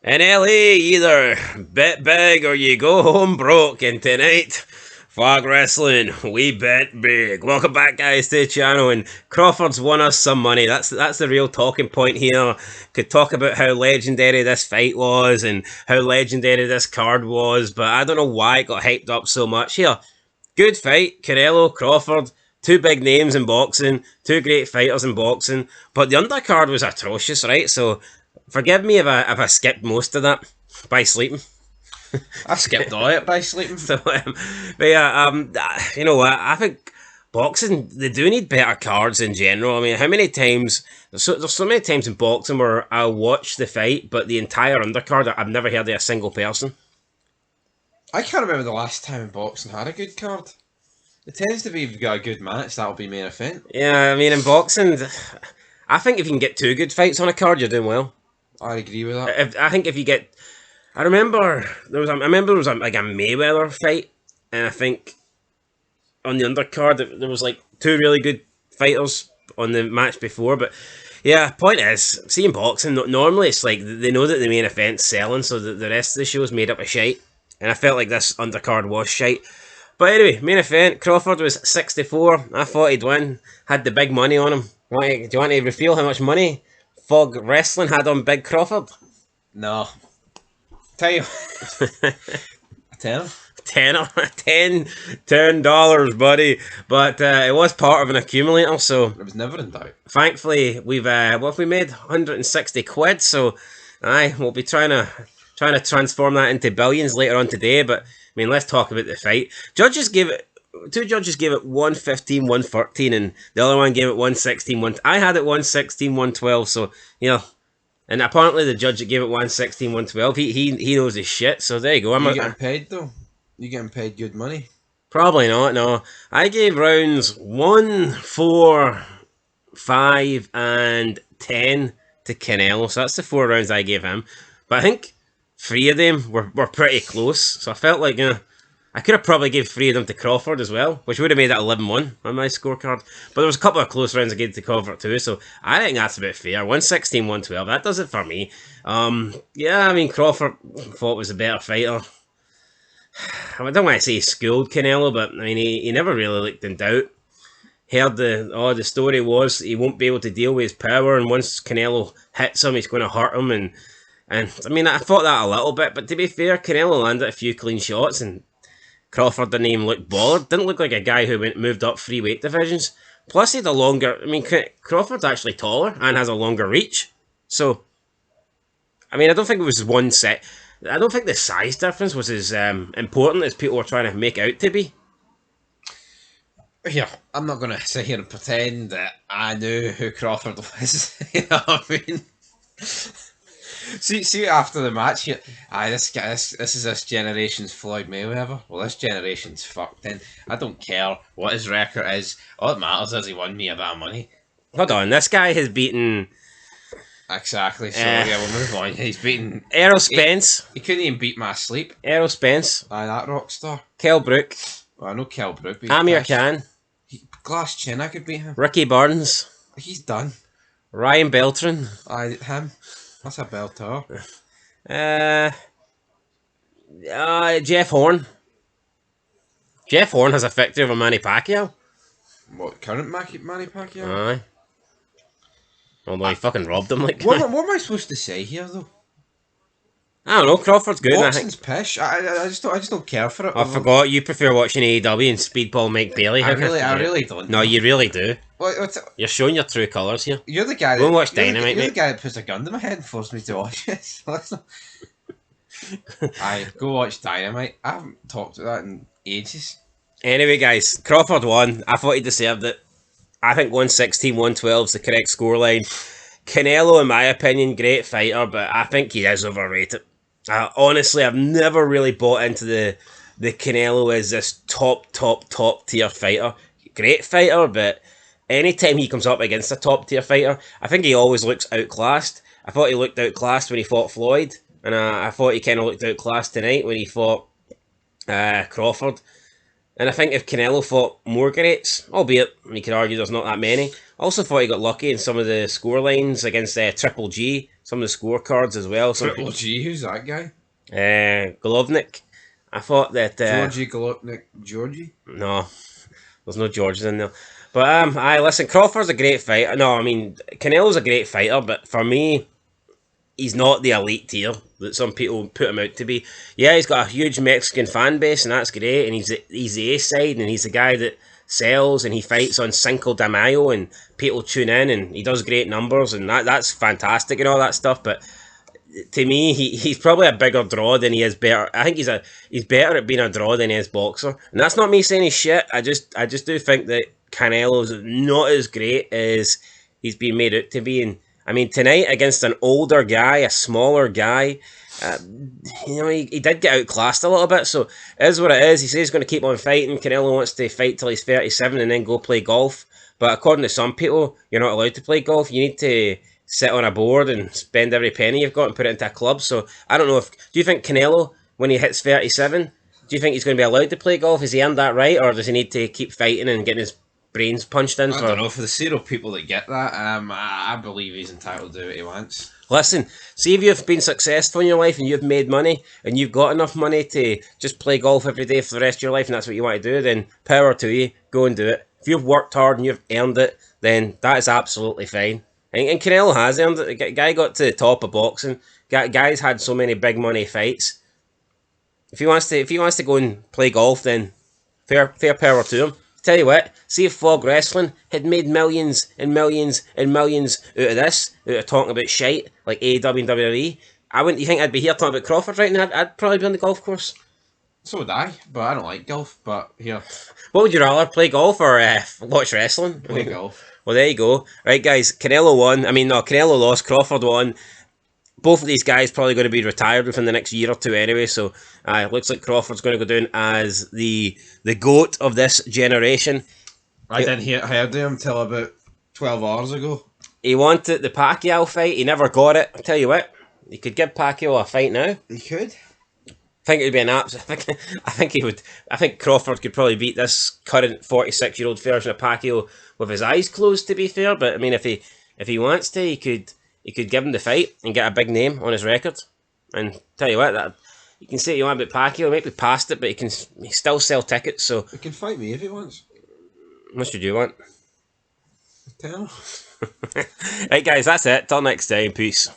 In LA, either bet big or you go home broke. And tonight, Fog Wrestling, we bet big. Welcome back, guys, to the channel. And Crawford's won us some money. That's the real talking point here. Could talk about how legendary this fight was and how legendary this card was, but I don't know why it got hyped up so much here. Good fight, Canelo, Crawford. Two big names in boxing, two great fighters in boxing, but the undercard was atrocious, right? So forgive me if I skipped most of that by sleeping. I skipped all it by sleeping. So, but yeah, you know what? I think boxing, they do need better cards in general. I mean, how many times? There's so many times in boxing where I'll watch the fight, but the entire undercard, I've never heard of a single person. I can't remember the last time boxing had a good card. It tends to be if you've got a good match, that'll be main event. Yeah, I mean, in boxing, I think if you can get two good fights on a card, you're doing well. I agree with that. I think if you get, I remember there was a like a Mayweather fight, and I think on the undercard there was like two really good fighters on the match before. But yeah, point is, seeing boxing normally it's like they know that the main event's selling, so the rest of the show is made up of shite, and I felt like this undercard was shite. But anyway, main event, Crawford was 64. I thought he'd win. Had the big money on him. Do you want to reveal how much money Fog Wrestling had on Big Crawford? No. Tell you. $10, buddy. But it was part of an accumulator, so it was never in doubt. Thankfully, we've what have we made? 160 quid. So, we'll be trying to transform that into billions later on today. But I mean, let's talk about the fight. Two judges gave it 115, 113, and the other one gave it 116, 1. I had it 116, 112. So you know. And apparently the judge that gave it 116, 112, he knows his shit, so there you go. You getting paid though? You getting paid good money? Probably not, no. I gave rounds 1, 4, 5, and 10 to Canelo, so that's the 4 rounds I gave him. But I think 3 of them were pretty close, so I felt like, I could have probably gave 3 of them to Crawford as well, which would have made it 11-1 on my scorecard. But there was a couple of close rounds I gave to Crawford too, so I think that's a bit fair. 116, 112, that does it for me. Yeah, I mean, Crawford thought was a better fighter. I don't want to say he schooled Canelo, but I mean, he never really looked in doubt. Heard the story was he won't be able to deal with his power, and once Canelo hits him, he's going to hurt him. And I mean, I thought that a little bit, but to be fair, Canelo landed a few clean shots, and Crawford didn't even look bothered. Didn't look like a guy who moved up 3 weight divisions. Plus, he had a longer... I mean, Crawford's actually taller and has a longer reach. So, I mean, I don't think it was one set. I don't think the size difference was as important as people were trying to make out to be. Yeah, I'm not going to sit here and pretend that I knew who Crawford was. You know what I mean? See after the match here, this is this generation's Floyd Mayweather. Well, this generation's fucked in. I don't care what his record is. All that matters is he won me a bit of money. Hold on, this guy has beaten... Exactly, so yeah, we'll move on. He's beaten... Errol Spence. He couldn't even beat my sleep. Errol Spence. Aye, that rock star. Kell Brook. Well, I know Kell Brook. Amir Khan. Glass Chin, I could beat him. Ricky Burns. He's done. Ryan Beltran. Aye, him. That's a belter. Jeff Horn. Jeff Horn has a victory over Manny Pacquiao. What, current Manny Pacquiao? Aye. Although he fucking robbed him, like. What am I supposed to say here, though? I don't know. Crawford's good. Boxing's pish. I just don't care for it. I forgot you prefer watching AEW and Speedball Mike Bailey. I really don't. No, you really do. What, you're showing your true colours here. You're the guy. Go and watch Dynamite, You're the guy that puts a gun to my head and forced me to watch it. Aye, go watch Dynamite. I haven't talked about that in ages. Anyway, guys, Crawford won. I thought he deserved it. I think 116, 112 is the correct scoreline. Canelo, in my opinion, great fighter, but I think he is overrated. Honestly, I've never really bought into the Canelo as this top tier fighter. Great fighter, but anytime he comes up against a top tier fighter, I think he always looks outclassed. I thought he looked outclassed when he fought Floyd, and I thought he kind of looked outclassed tonight when he fought Crawford. And I think if Canelo fought more greats, albeit you could argue there's not that many, I also thought he got lucky in some of the score lines against Triple G, some of the scorecards as well. Triple G, who's that guy? Golovnik. I thought that Georgie Golovnik. Georgie? no, there's no Georges in there. But listen, Crawford's a great fighter. No, I mean Canelo's a great fighter, but for me, he's not the elite tier that some people put him out to be. Yeah, he's got a huge Mexican fan base, and that's great. And he's the A side, and he's the guy that sells, and he fights on Cinco de Mayo, and people tune in, and he does great numbers, and that's fantastic and all that stuff. But to me, he's probably a bigger draw than he is better. I think he's better at being a draw than he is boxer, and that's not me saying he's shit. I just do think that Canelo's not as great as he's been made out to be. And I mean, tonight against an older guy, a smaller guy, he did get outclassed a little bit. So it is what it is. He says he's going to keep on fighting. Canelo wants to fight till he's 37 and then go play golf. But according to some people, you're not allowed to play golf. You need to sit on a board and spend every penny you've got and put it into a club. So I don't know do you think Canelo, when he hits 37, do you think he's going to be allowed to play golf? Has he earned that right, or does he need to keep fighting and getting his brains punched in? I don't know. For the zero people that get that, I believe he's entitled to do what he wants. Listen, see if you've been successful in your life and you've made money and you've got enough money to just play golf every day for the rest of your life and that's what you want to do, then power to you. Go and do it. If you've worked hard and you've earned it, then that is absolutely fine. And Canelo has earned it. The guy got to the top of boxing. Guy's had so many big money fights. If he wants to go and play golf, then fair power to him. Tell you what, see if Flog Wrestling had made millions and millions and millions out of this, out of talking about shite like AEW and WWE. You think I'd be here talking about Crawford right now? I'd probably be on the golf course. So would I, but I don't like golf. But here, what would you rather, play golf or watch wrestling? Play golf. Well, there you go. Right, guys, Canelo won. Canelo lost. Crawford won. Both of these guys probably going to be retired within the next year or two anyway, so it looks like Crawford's going to go down as the GOAT of this generation. I didn't hear him till about 12 hours ago. He wanted the Pacquiao fight. He never got it. I tell you what, he could give Pacquiao a fight now. He could. I think it would be an absolute. I think he would. I think Crawford could probably beat this current 46-year-old version of Pacquiao with his eyes closed. To be fair, but I mean, if he wants to, he could give him the fight and get a big name on his record. And tell you what, you can say you want about Pacquiao, maybe past it, but he still sell tickets. So he can fight me if he wants. What should you want? Tell him. Right, guys, that's it. Till next time. Peace.